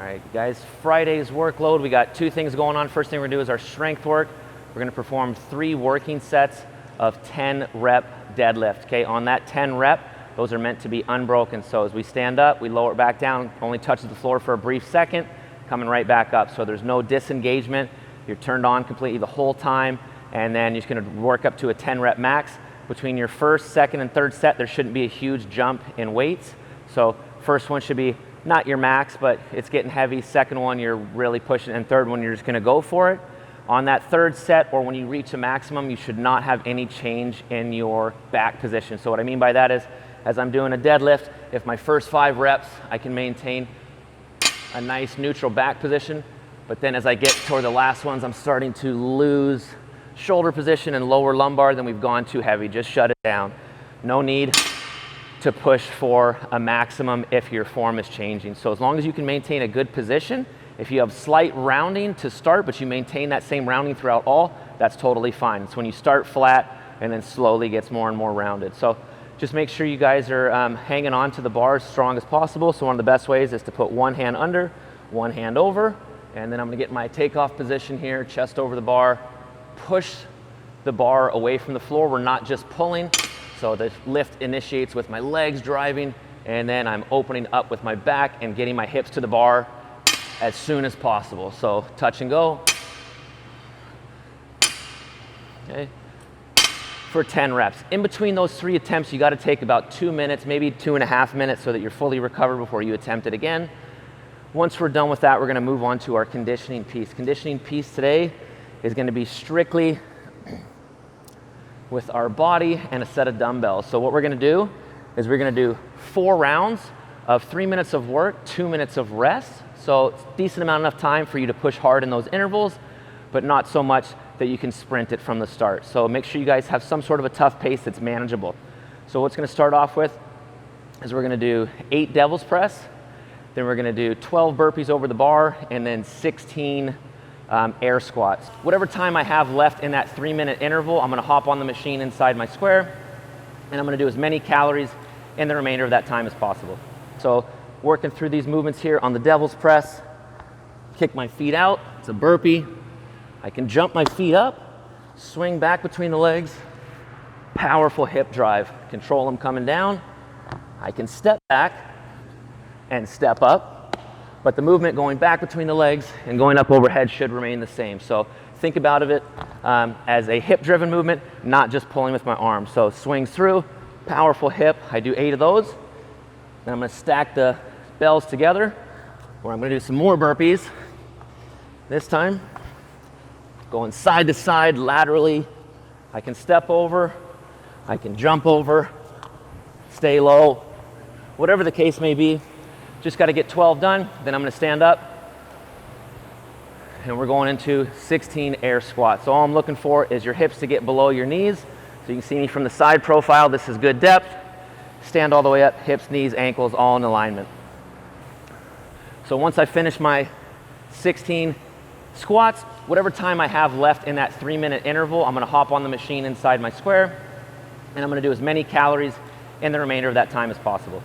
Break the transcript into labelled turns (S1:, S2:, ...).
S1: All right, guys, Friday's workload, we got 2 things going on. First thing we're gonna do is our strength work. We're gonna perform 3 working sets of 10 rep deadlift, okay? On that 10 rep, those are meant to be unbroken. So as we stand up, we lower it back down, only touches the floor for a brief second, coming right back up. So there's no disengagement. You're turned on completely the whole time, and then you're just gonna work up to a 10 rep max. Between your first, second, and third set, there shouldn't be a huge jump in weights. So first one should be not your max, but it's getting heavy. Second one, you're really pushing, and third one, you're just gonna go for it. On that third set, or when you reach a maximum, you should not have any change in your back position. So what I mean by that is, as I'm doing a deadlift, if my first 5 reps, I can maintain a nice neutral back position, but then as I get toward the last ones, I'm starting to lose shoulder position and lower lumbar, then we've gone too heavy. Just shut it down. No need to push for a maximum if your form is changing. So as long as you can maintain a good position, if you have slight rounding to start, but you maintain that same rounding throughout all, that's totally fine. It's when you start flat and then slowly gets more and more rounded. So just make sure you guys are hanging on to the bar as strong as possible. So one of the best ways is to put one hand under, one hand over, and then I'm gonna get my takeoff position here, chest over the bar, push the bar away from the floor. We're not just pulling. So the lift initiates with my legs driving, and then I'm opening up with my back and getting my hips to the bar as soon as possible. So touch and go. Okay. For 10 reps. In between those 3 attempts, you got to take about 2 minutes, maybe 2.5 minutes, so that you're fully recovered before you attempt it again. Once we're done with that, we're going to move on to our conditioning piece. Conditioning piece today is going to be strictly with our body and a set of dumbbells. So what we're gonna do is we're gonna do 4 rounds of 3 minutes of work, 2 minutes of rest. So it's a decent amount enough time for you to push hard in those intervals, but not so much that you can sprint it from the start. So make sure you guys have some sort of a tough pace that's manageable. So what's gonna start off with is we're gonna do 8 devil's press, then we're gonna do 12 burpees over the bar, and then 16 air squats. Whatever time I have left in that 3-minute interval, I'm gonna hop on the machine inside my square, and I'm gonna do as many calories in the remainder of that time as possible. So working through these movements here on the devil's press, kick my feet out, it's a burpee. I can jump my feet up, swing back between the legs, powerful hip drive. Control them coming down. I can step back and step up, but the movement going back between the legs and going up overhead should remain the same. So think about it as a hip-driven movement, not just pulling with my arms. So swing through, powerful hip. I do 8 of those. Then I'm gonna stack the bells together, where I'm gonna do some more burpees. This time, going side to side laterally. I can step over, I can jump over, stay low, whatever the case may be. Just got to get 12 done, then I'm going to stand up, and we're going into 16 air squats. So all I'm looking for is your hips to get below your knees. So you can see me from the side profile. This is good depth. Stand all the way up, hips, knees, ankles, all in alignment. So once I finish my 16 squats, whatever time I have left in that 3-minute interval, I'm going to hop on the machine inside my square, and I'm going to do as many calories in the remainder of that time as possible.